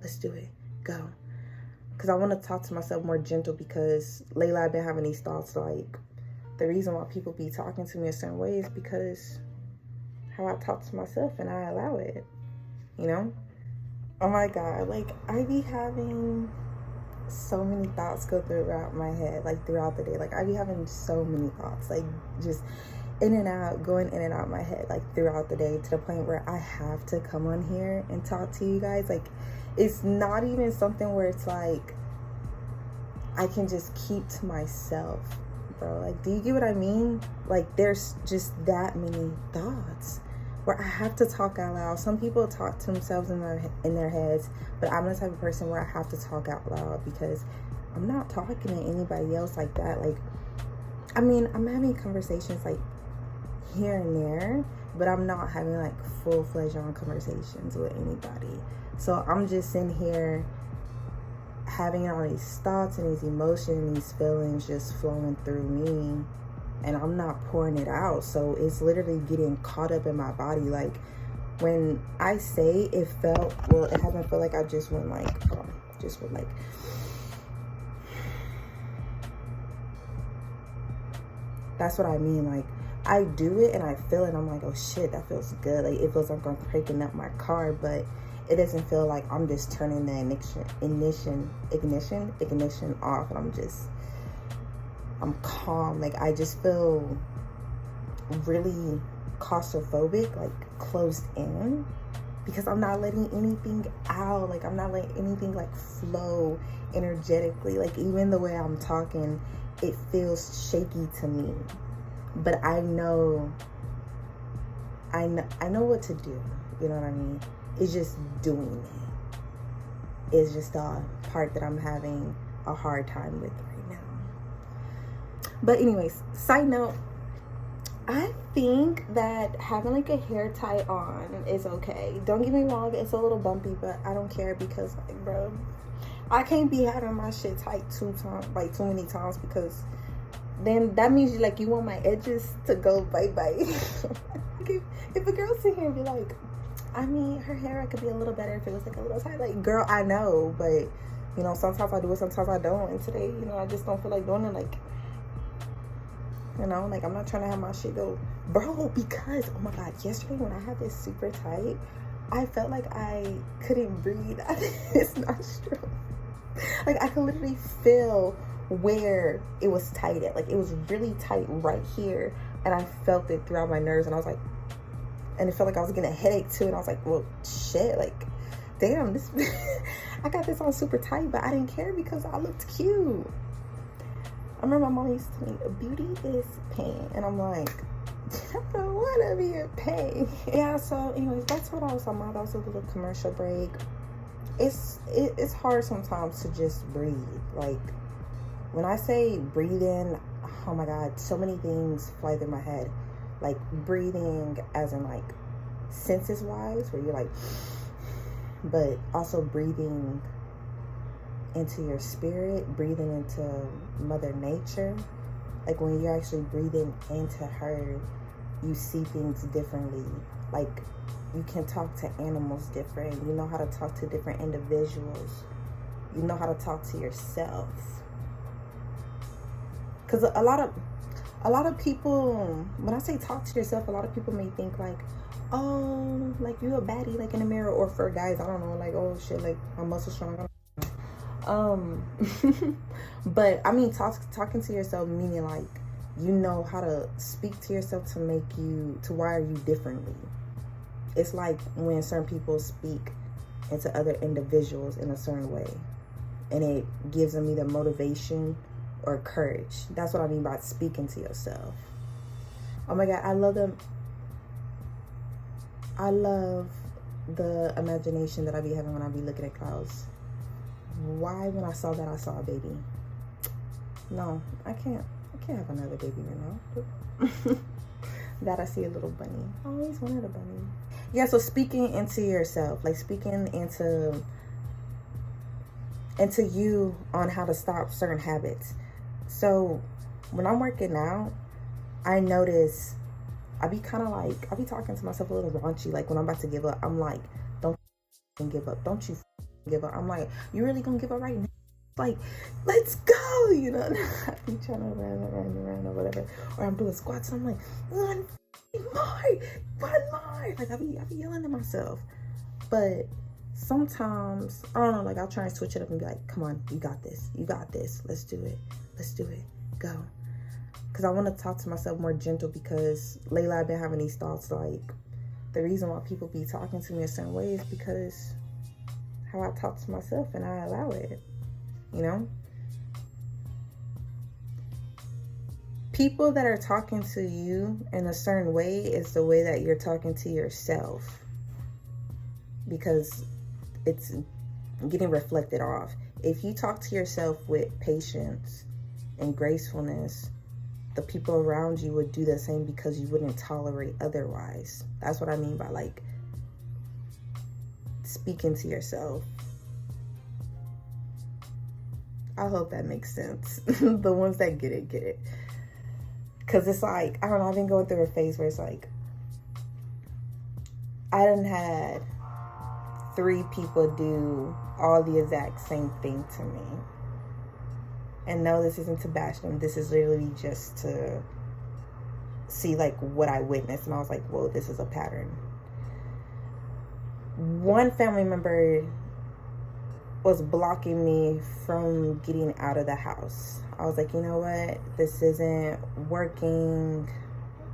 let's do it, go. Because I want to talk to myself more gentle, because lately I've been having these thoughts like, the reason why people be talking to me a certain way is because how I talk to myself and I allow it, you know? Oh my God, like I be having so many thoughts go throughout my head, like throughout the day. Like I be having so many thoughts, like just in and out, going in and out of my head, like throughout the day, to the point where I have to come on here and talk to you guys. Like it's not even something where it's like I can just keep to myself, bro. Like, do you get what I mean? Like there's just that many thoughts where I have to talk out loud. Some people talk to themselves in their heads, but I'm the type of person where I have to talk out loud, because I'm not talking to anybody else like that. Like, I mean, I'm having conversations like here and there, but I'm not having like full-fledged on conversations with anybody. So I'm just sitting here having all these thoughts and these emotions and these feelings just flowing through me, and I'm not pouring it out. So it's literally getting caught up in my body. Like when I say it felt, well, it hasn't felt like I just went like, that's what I mean. Like I do it and I feel it. I'm like, oh shit, that feels good. Like it feels like I'm cranking up my car, but it doesn't feel like I'm just turning the ignition off, and I'm calm. Like I just feel really claustrophobic, like closed in, because I'm not letting anything out. Like I'm not letting anything like flow energetically. Like even the way I'm talking, it feels shaky to me, but I know what to do. You know what I mean? It's just doing it. It's just the part that I'm having a hard time with right now. But anyways, side note, I think that having like a hair tie on is okay. Don't get me wrong, it's a little bumpy, but I don't care, because like, bro, I can't be having my shit tight too many times, because then that means you want my edges to go bye-bye. If a girl sit here and be like, I mean, her hair could be a little better if it was like a little tight. Like, girl, I know, but you know, sometimes I do it, sometimes I don't. And today, you know, I just don't feel like doing it. Like, you know, like I'm not trying to have my shit go, bro. Because oh my God, yesterday when I had this super tight, I felt like I couldn't breathe. It's not true. Like I could literally feel where it was tight at. Like it was really tight right here, and I felt it throughout my nerves, and I was like. And it felt like I was getting a headache too. And I was like, well, shit, like, damn, this, I got this on super tight, but I didn't care because I looked cute. I remember my mom used to tell me, beauty is pain. And I'm like, I don't want to be in pain. Yeah, so anyways, that's what I was talking about. That was a little commercial break. It's hard sometimes to just breathe. Like, when I say breathing, oh my God, so many things fly through my head. Like breathing as in like senses wise, where you're like, but also breathing into your spirit, breathing into Mother Nature. Like when you're actually breathing into her, you see things differently. Like you can talk to animals different. You know how to talk to different individuals. You know how to talk to yourself. Because a lot of people, when I say talk to yourself, a lot of people may think like, oh, like you a baddie, like in the mirror. Or for guys, I don't know, like, oh shit, like my muscles strong. But I mean, talking to yourself, meaning like, you know how to speak to yourself to wire you differently. It's like when certain people speak into other individuals in a certain way, and it gives them either motivation or courage. That's what I mean by speaking to yourself. Oh my God, I love them. I love the imagination that I be having when I be looking at clouds. Why, when I saw that, I saw a baby. No, I can't have another baby right now. That I see a little bunny. I always wanted a bunny. Yeah, so speaking into yourself, like speaking into you on how to stop certain habits. So when I'm working out, I notice I be talking to myself a little raunchy. Like when I'm about to give up, I'm like, don't give up. Don't you give up. I'm like, you really gonna give up right now? Like, let's go, you know. I be trying to run around or whatever, or I'm doing squats and I'm like, one more. Like I be yelling at myself. But sometimes, I don't know, like I'll try and switch it up and be like, come on, you got this, let's do it, go. Because I want to talk to myself more gentle, because lately I've been having these thoughts like, the reason why people be talking to me a certain way is because how I talk to myself and I allow it, you know? People that are talking to you in a certain way is the way that you're talking to yourself, because it's getting reflected off. If you talk to yourself with patience and gracefulness, the people around you would do the same, because you wouldn't tolerate otherwise. That's what I mean by like speaking to yourself. I hope that makes sense. The ones that get it, get it. Because it's like, I don't know, I've been going through a phase where it's like, I done had 3 people do all the exact same thing to me. And no, this isn't to bash them. This is literally just to see like what I witnessed. And I was like, whoa, this is a pattern. One family member was blocking me from getting out of the house. I was like, you know what? This isn't working.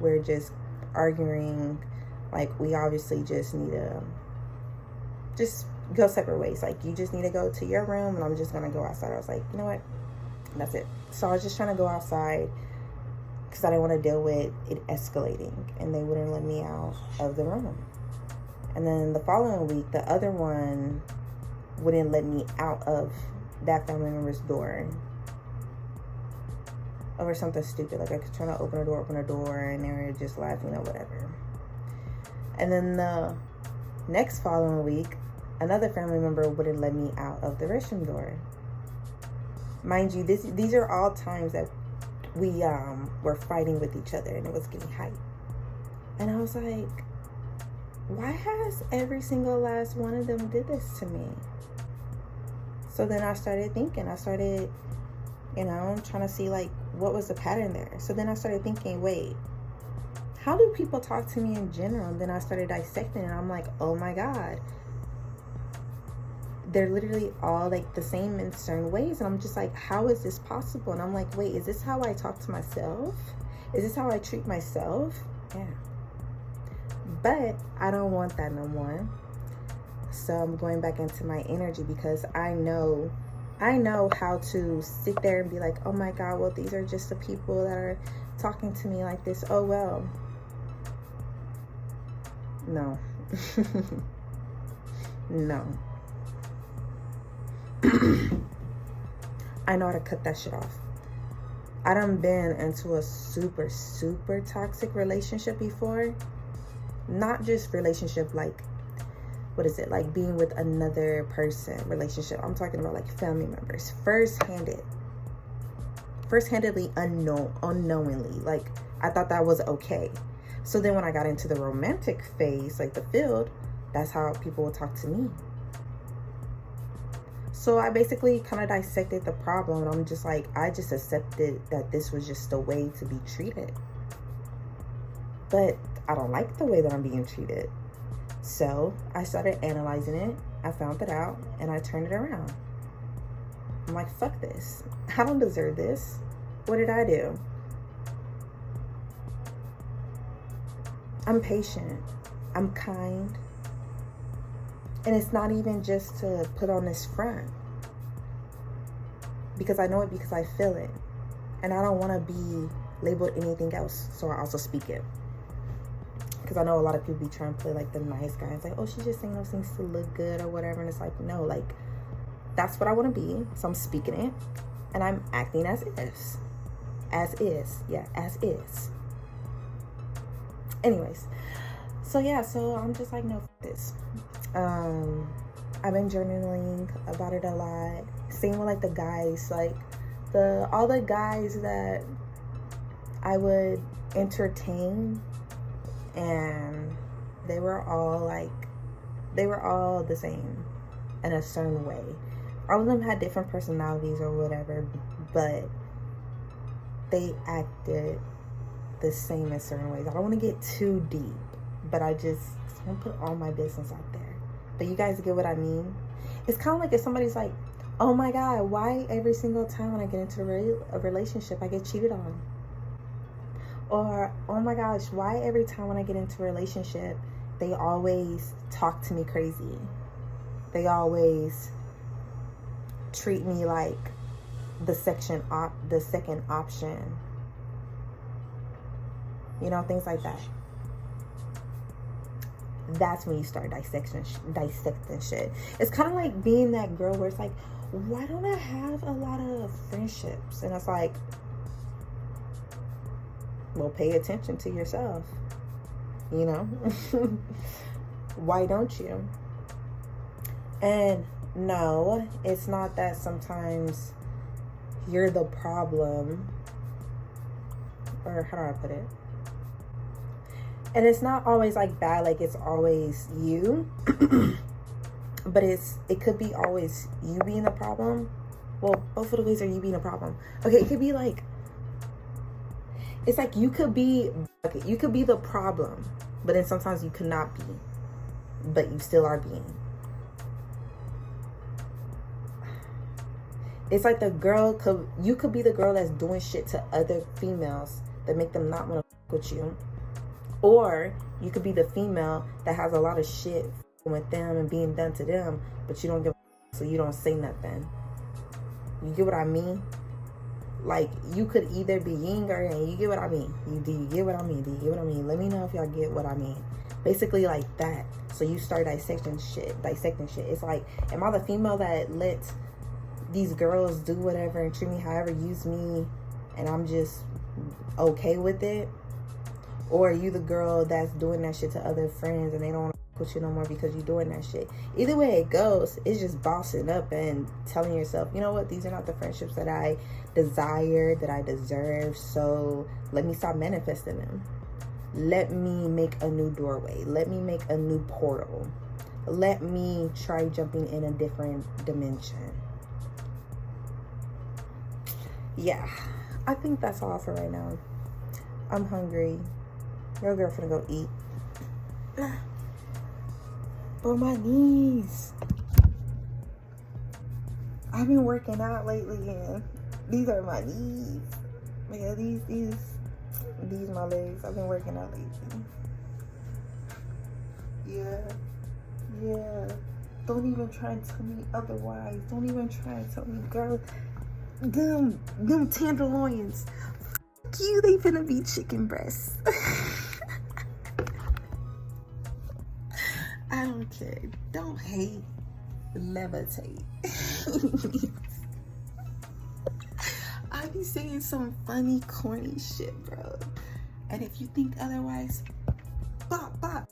We're just arguing. Like, we obviously just need to just go separate ways. Like, you just need to go to your room and I'm just going to go outside. I was like, you know what? That's it. So I was just trying to go outside because I didn't want to deal with it escalating. And they wouldn't let me out of the room. And then the following week, the other one wouldn't let me out of that family member's door over something stupid. Like, I was trying to open a door, and they were just laughing or whatever. And then the next following week, another family member wouldn't let me out of the restroom door. Mind you, these are all times that we were fighting with each other, and it was getting hype. And I was like, why has every single last one of them did this to me? So then I started thinking, trying to see like what was the pattern there. So then I started thinking, wait, how do people talk to me in general? And then I started dissecting, and I'm like, oh my God, they're literally all like the same in certain ways. And I'm just like, how is this possible? And I'm like, wait, is this how I talk to myself? Is this how I treat myself? Yeah. But I don't want that no more. So I'm going back into my energy, because I know how to sit there and be like, oh my God, well, these are just the people that are talking to me like this. Oh, well. No. No. I know how to cut that shit off. I done been into a super, super toxic relationship before. Not just relationship like, what is it, like being with another person relationship. I'm talking about like family members. First-handedly unknowingly. Like, I thought that was okay. So then when I got into the romantic phase, like the field, that's how people would talk to me. So I basically kind of dissected the problem, and I'm just like, I just accepted that this was just a way to be treated. But I don't like the way that I'm being treated. So I started analyzing it. I found it out, and I turned it around. I'm like, fuck this. I don't deserve this. What did I do? I'm patient. I'm kind. And it's not even just to put on this front. Because I know it, because I feel it. And I don't want to be labeled anything else. So I also speak it. Because I know a lot of people be trying to play like the nice guy. It's like, oh, she's just saying those things to look good or whatever. And it's like, no, like, that's what I want to be. So I'm speaking it. And I'm acting as is. As is. Yeah, as is. Anyways. So yeah, so I'm just like, no, f this. I've been journaling about it a lot. Same with like the guys, like all the guys that I would entertain, and they were all the same. in a certain way. All of them had different personalities or whatever, but they acted the same in certain ways. I don't want to get too deep, but I just want to put all my business out there. But you guys get what I mean? It's kind of like if somebody's like, oh my God, why every single time when I get into a relationship, I get cheated on? Or, oh my gosh, why every time when I get into a relationship, they always talk to me crazy? They always treat me like the second option. You know, things like that. That's when you start dissecting shit. It's kind of like being that girl where it's like, why don't I have a lot of friendships? And it's like, well, pay attention to yourself. You know? Why don't you? And no, it's not that sometimes you're the problem. Or how do I put it? And it's not always like bad, like it's always you. But it could be always you being the problem. Well, both of the ways are you being a problem. Okay, it could be like, it's like you could be the problem, but then sometimes you could not be, but you still are being. It's like you could be the girl that's doing shit to other females that make them not want to fuck with you. Or you could be the female that has a lot of shit with them and being done to them, but you don't give a so you don't say nothing. You get what I mean? Like, you could either be yin or yang. You get what I mean? Do you get what I mean? Do you get what I mean? Let me know if y'all get what I mean. Basically like that. So you start dissecting shit. It's like, am I the female that lets these girls do whatever and treat me however, use me, and I'm just okay with it? Or are you the girl that's doing that shit to other friends and they don't want to with you no more because you're doing that shit? Either way it goes, it's just bossing up and telling yourself, you know what, these are not the friendships that I desire, that I deserve, so let me stop manifesting them. Let me make a new doorway. Let me make a new portal. Let me try jumping in a different dimension. Yeah, I think that's all for right now. I'm hungry. Your girl finna go eat. Oh, my knees. I've been working out lately, and these are my knees. Yeah, these my legs. I've been working out lately. Yeah. Don't even try and tell me otherwise. Don't even try and tell me, girl. Them tenderloins. Fuck you, they finna be chicken breasts. I don't care. Don't hate. Levitate. I be saying some funny, corny shit, bro. And if you think otherwise, bop, bop.